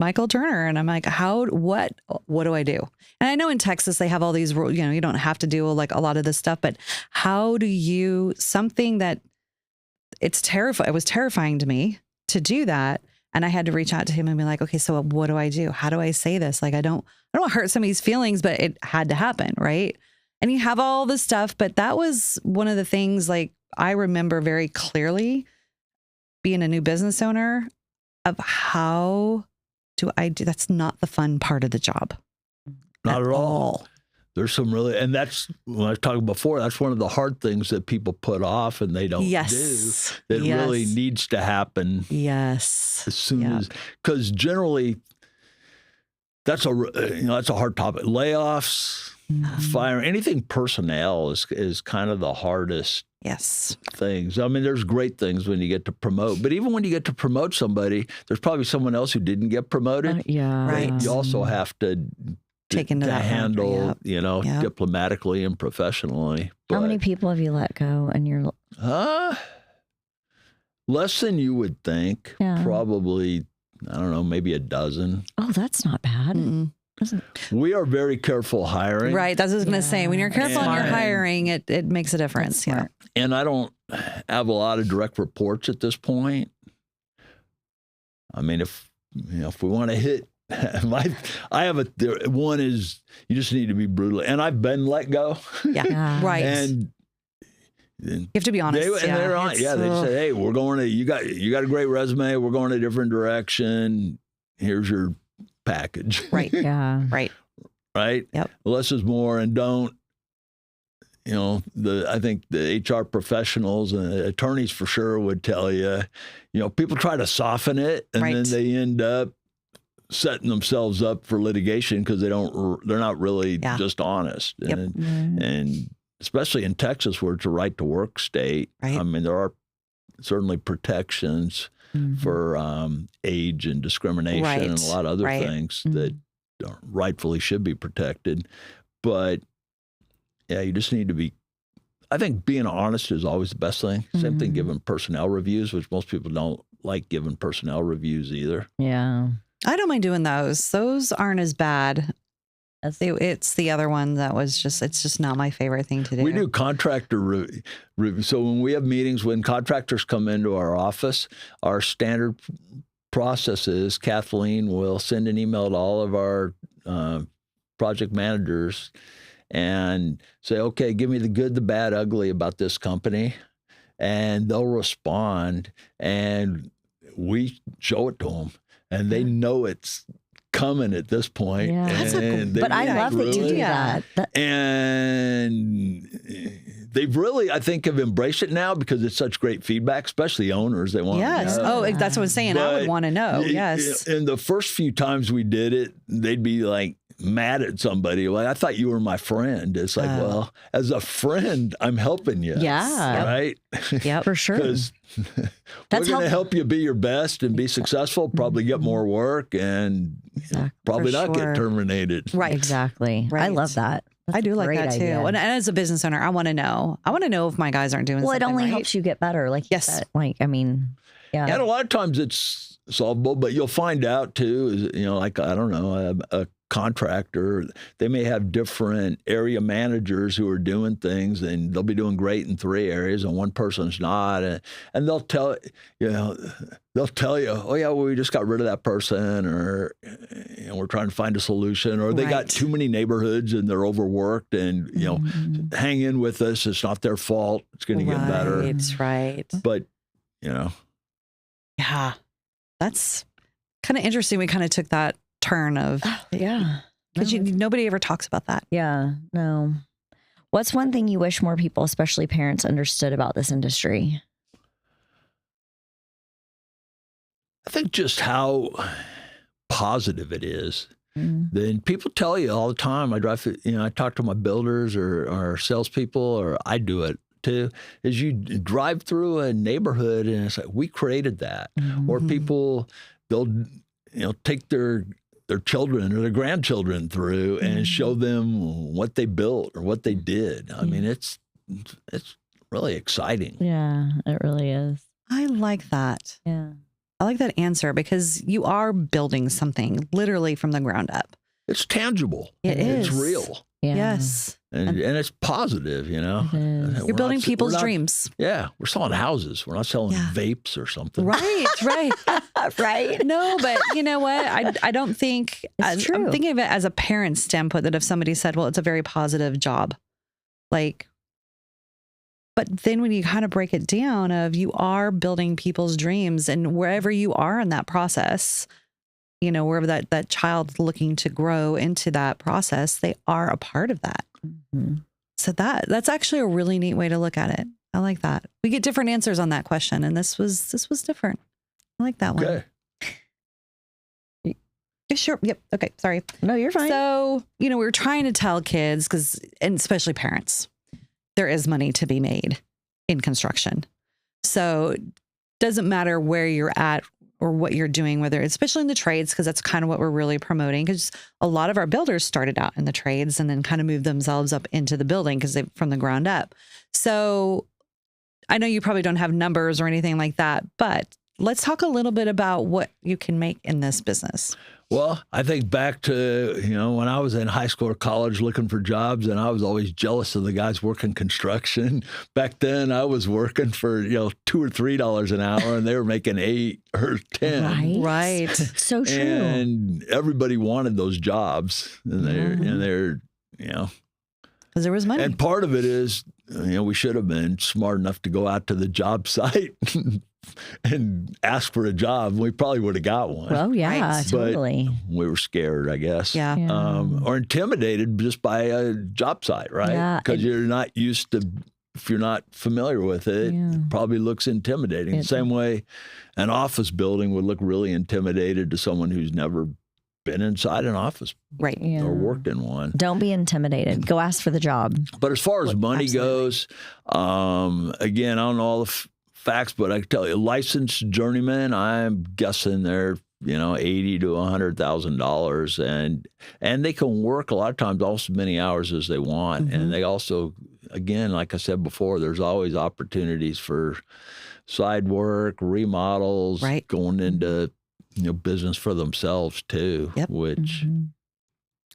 Michael Turner and I'm like, what do I do? And I know in Texas, they have all these rules, you don't have to do a lot of this stuff, but how do you, something that it was terrifying to me to do that. And I had to reach out to him and be like, okay, so what do I do? How do I say this? Like, I don't want to hurt somebody's feelings, but it had to happen. Right. And you have all this stuff, but that was one of the things I remember very clearly being a new business owner of how do I do, that's not the fun part of the job. Not at all. There's some really, and that's when I was talking before, that's one of the hard things that people put off and they don't do that really needs to happen. Yes. As soon as, because generally that's a hard topic. Layoffs, fire, anything personnel is kind of the hardest things. I mean, there's great things when you get to promote, but even when you get to promote somebody, there's probably someone else who didn't get promoted. Right. You also have to take into that handle, diplomatically and professionally. How many people have you let go in your? Less than you would think. Yeah. Probably, I don't know, maybe a dozen. Oh, that's not bad. Mm-mm. We are very careful hiring. Right. That's what I was going to say. When you're careful on your hiring, it makes a difference. Yeah. And I don't have a lot of direct reports at this point. I mean, if we want to hit, I have one is you just need to be brutal. And I've been let go. Yeah. Right. And you have to be honest. They're on. Yeah. They said, hey, we're going to, you got a great resume. We're going a different direction. Here's your package. Right. Yeah. Right. Right. Yep. Less is more, and don't. I think the HR professionals and attorneys for sure would tell you, people try to soften it, and then they end up setting themselves up for litigation because they're not really just honest. Yep. And especially in Texas, where it's a right to work state. Right. I mean, there are certainly protections for age and discrimination and a lot of other things that rightfully should be protected. But yeah, you just need to be, I think being honest is always the best thing. Same thing giving personnel reviews, which most people don't like giving personnel reviews either. Yeah. I don't mind doing those. Those aren't as bad. It's the other one that was it's just not my favorite thing to do. We do contractor review. So when we have meetings, when contractors come into our office, our standard process is Kathleen will send an email to all of our project managers and say, okay, give me the good, the bad, ugly about this company. And they'll respond and we show it to them. And they know it's coming at this point. Yeah. But I love that you do that. And they've really, I think, have embraced it now because it's such great feedback, especially owners. They want Yes. to know. Oh, that's what I'm saying. I would want to know. Yes. And the first few times we did it, they'd be like mad at somebody. Like, I thought you were my friend. It's like, well, as a friend, I'm helping you. Yeah. Right? Yep. For sure. Because we're going to help you be your best and be successful, probably get more work, and probably not get terminated. Right. Exactly. Right. I love that. That's I do a like great that too. idea. And as a business owner, I want to know. I want to know if my guys aren't doing Well, something it only right. helps you get better. Like you said. Like, I mean, yeah. And a lot of times it's solvable, but you'll find out too, like, I don't know, a contractor, they may have different area managers who are doing things and they'll be doing great in 3 areas and one person's not. And they'll tell you, oh yeah, well, we just got rid of that person, or we're trying to find a solution, or they got too many neighborhoods and they're overworked, and hang in with us. It's not their fault. It's going to get better. It's right. But yeah, that's kind of interesting. We kind of took that turn of because nobody ever talks about that. Yeah, no. What's one thing you wish more people, especially parents, understood about this industry? I think just how positive it is. Then people tell you all the time. I talk to my builders or salespeople, or I do it too. Is you drive through a neighborhood and it's like, we created that, or people they'll take their children or their grandchildren through and show them what they built or what they did. I mean, it's really exciting. Yeah, it really is. I like that. Yeah. I like that answer because you are building something literally from the ground up. It's tangible. It is. It's real. Yeah. Yes. And it's positive, You're building people's dreams. Yeah. We're selling houses. We're not selling vapes or something. Right. Right. No, but you know what? I don't think, I'm thinking of it as a parent standpoint, that if somebody said, well, it's a very positive job, but then when you kind of break it down of you are building people's dreams, and wherever you are in that process, wherever that child looking to grow into that process, they are a part of that. So that's actually a really neat way to look at it. I like that. We get different answers on that question, and this was different. I like that one. Okay. Sure. Yep. Okay. Sorry. No, you're fine. So, we're trying to tell kids, and especially parents, there is money to be made in construction. So it doesn't matter where you're at or what you're doing, whether especially in the trades, because that's kind of what we're really promoting. Because a lot of our builders started out in the trades and then kind of moved themselves up into the building because they from the ground up. So I know you probably don't have numbers or anything like that, but let's talk a little bit about what you can make in this business. Well, I think back to, when I was in high school or college looking for jobs, and I was always jealous of the guys working construction. Back then I was working for, $2 or $3 an hour, and they were making 8 or 10. Right. So true. And everybody wanted those jobs, and they're because there was money. And part of it is, we should have been smart enough to go out to the job site and ask for a job. We probably would have got one. Well, yeah, totally. But we were scared, I guess. Yeah. Or intimidated just by a job site, right? Because you're not used to, if you're not familiar with it, it probably looks intimidating. The same way an office building would look really intimidated to someone who's never been inside an office or worked in one. Don't be intimidated. Go ask for the job. But as far as money goes, again, I don't know all the facts, but I can tell you, licensed journeyman, I'm guessing they're $80,000 to $100,000, and they can work a lot of times almost as many hours as they want, and they also, again, like I said before, there's always opportunities for side work, remodels, going into business for themselves too. Which,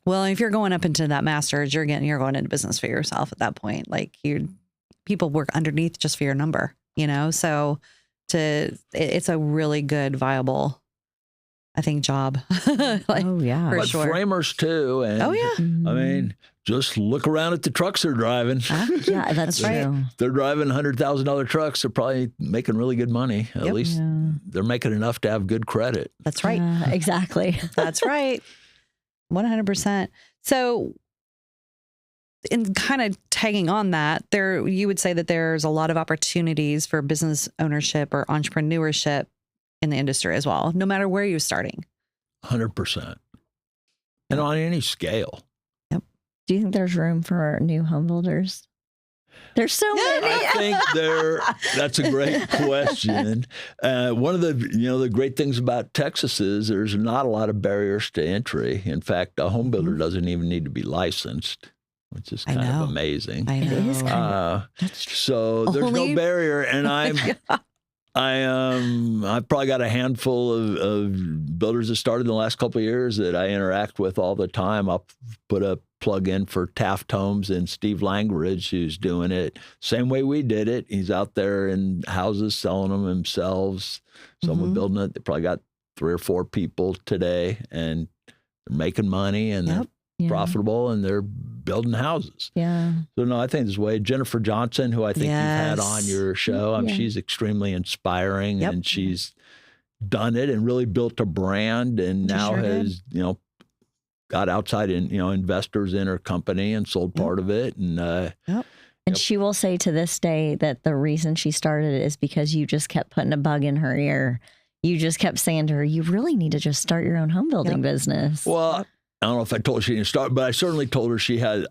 well, if you're going up into that masters, you're going into business for yourself at that point. Like people work underneath just for your number, So it's a really good, viable, I think, job. But sure. framers too. And I mean, just look around at the trucks they're driving. Yeah, that's right. They're driving $100,000 trucks. They're probably making really good money. At least they're making enough to have good credit. That's right. Exactly. That's right. 100%. So, in kind of tagging on that, you would say that there's a lot of opportunities for business ownership or entrepreneurship in the industry as well, no matter where you're starting. 100%. And on any scale. Yep. Do you think there's room for new home builders? There's so many. I think that's a great question. One of the great things about Texas is there's not a lot of barriers to entry. In fact, a home builder doesn't even need to be licensed, which is kind of amazing. I know. It is kind of. So there's no barrier, and I've probably got a handful of builders that started in the last couple of years that I interact with all the time. I'll put a plug in for Taft Homes and Steve Langridge, who's doing it same way we did it. He's out there in houses selling them himself. Someone building it. They probably got 3 or 4 people today, and they're making money and they're profitable, and they're building houses. Yeah. So no, I think this way. Jennifer Johnson, who I think you've had on your show, she's extremely inspiring, and she's done it and really built a brand, and now has got outside investors in her company and sold part of it, and and she will say to this day that the reason she started it is because you just kept putting a bug in her ear. You just kept saying to her, "You really need to just start your own home building business." Well. I don't know if I told her she didn't start, but I certainly told her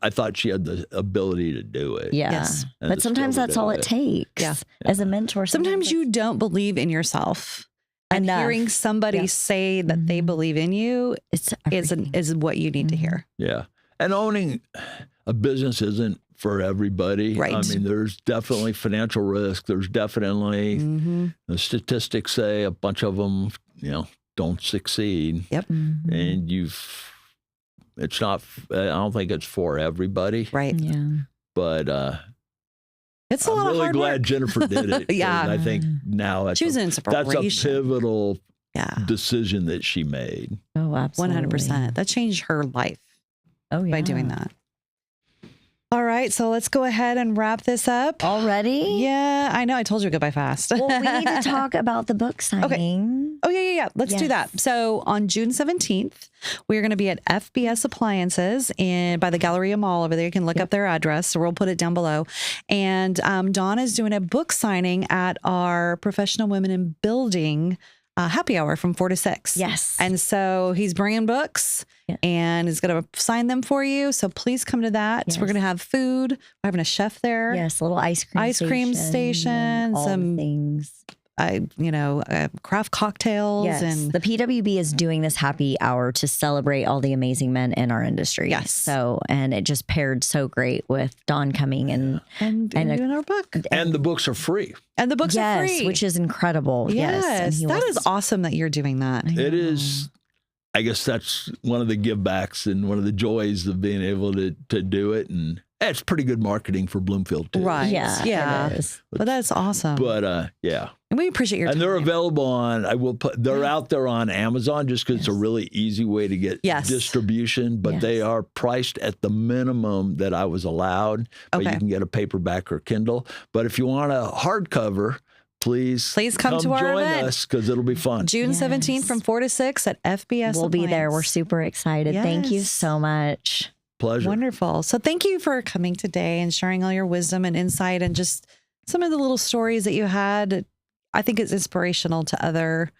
I thought she had the ability to do it. Yeah. Yes. But sometimes that's all it takes. Yeah. As a mentor. Sometimes you don't believe in yourself. And hearing somebody say that they believe in you is what you need to hear. Yeah. And owning a business isn't for everybody. Right. I mean, there's definitely financial risk. There's definitely, the statistics say a bunch of them, don't succeed. Yep. And it's not, I don't think it's for everybody. Right. Yeah. But it's a I'm lot of really hard glad work. Jennifer did it. Yeah. I think now that's a pivotal decision that she made. Oh, absolutely. 100%. That changed her life by doing that. All right, so let's go ahead and wrap this up. Already? Yeah, I know. I told you to go by fast. Well, we need to talk about the book signing. Okay. Oh, yeah. Let's do that. So on June 17th, we're going to be at FBS Appliances by the Galleria Mall over there. You can look up their address. So we'll put it down below. And Dawn is doing a book signing at our Professional Women in Building happy hour from 4 to 6. Yes. And so he's bringing books and he's going to sign them for you. So please come to that. Yes. We're going to have food. We're having a chef there. Yes. A little ice cream station. Some things. Craft cocktails. Yes. And the PWB is doing this happy hour to celebrate all the amazing men in our industry. Yes. So, and it just paired so great with Dawn coming and doing our book. And the books are free. And the books are free. Which is incredible. Yes. That is awesome that you're doing that. It is. I guess that's one of the give backs and one of the joys of being able to do it. And it's pretty good marketing for Bloomfield too. Right. Yeah. It is. But that's awesome. But yeah. And we appreciate your time. And they're available they're out there on Amazon just because it's a really easy way to get distribution, but they are priced at the minimum that I was allowed. But you can get a paperback or Kindle. But if you want a hardcover, please come to our join event. Us because it'll be fun. June 17th from 4 to 6 at FBS. We'll be there. We're super excited. Yes. Thank you so much. Pleasure. Wonderful. So thank you for coming today and sharing all your wisdom and insight and just some of the little stories that you had. I think it's inspirational to other,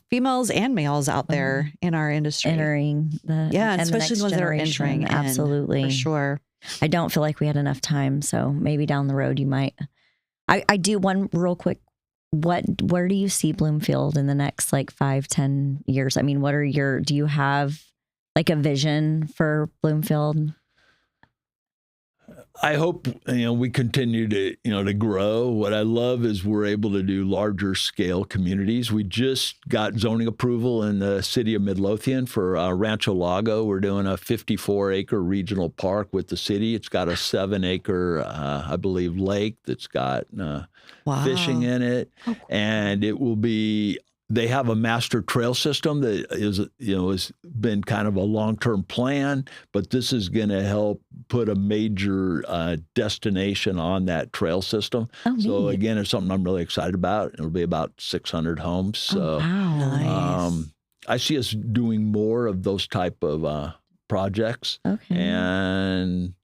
females and males out there in our industry. Entering and especially the ones that are entering. Absolutely. For sure. I don't feel like we had enough time. So maybe down the road you might. I do one real quick where do you see Bloomfield in the next like 5-10 years? I mean, do you have like a vision for Bloomfield? I hope, we continue to grow. What I love is we're able to do larger scale communities. We just got zoning approval in the city of Midlothian for Rancho Lago. We're doing a 54-acre regional park with the city. It's got a 7-acre, I believe, lake that's got fishing in it. Oh, cool. And it will be, they have a master trail system that has been kind of a long-term plan, but this is going to help put a major destination on that trail system. Oh, so neat. again, it's something I'm really excited about. It'll be about 600 homes. So wow. Nice. I see us doing more of those type of projects. Okay. And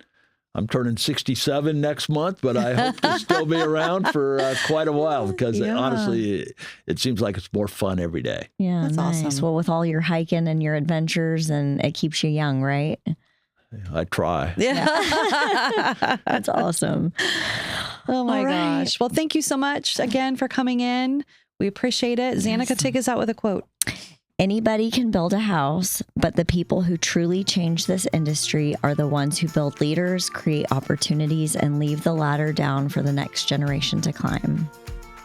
I'm turning 67 next month, but I hope to still be around for quite a while because honestly, it seems like it's more fun every day. Yeah, That's nice. awesome. Well, with all your hiking and your adventures, and it keeps you young, right? I try. Yeah. That's awesome. Oh my All right. gosh. Well, thank you so much again for coming in. We appreciate it. Zanika, take us out with a quote. Anybody can build a house, but the people who truly change this industry are the ones who build leaders, create opportunities, and leave the ladder down for the next generation to climb.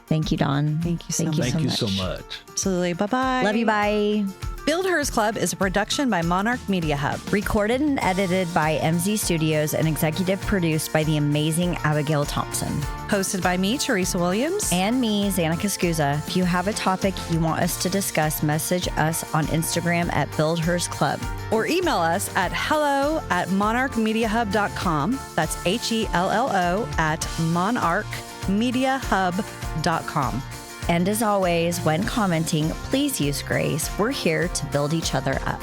Thank you, Dawn. Thank you so much. Thank you so much. Absolutely. Bye-bye. Love you. Bye. BuildHERS Club is a production by Monarch Media Hub. Recorded and edited by MZ Studios and executive produced by the amazing Abigail Thompson. Hosted by me, Teresa Williams. And me, Zanika Scusa. If you have a topic you want us to discuss, message us on Instagram at BuildHERS Club. Or email us at hello@monarchmediahub.com. That's HELLO@monarchmediahub.com. And as always, when commenting, please use grace. We're here to build each other up.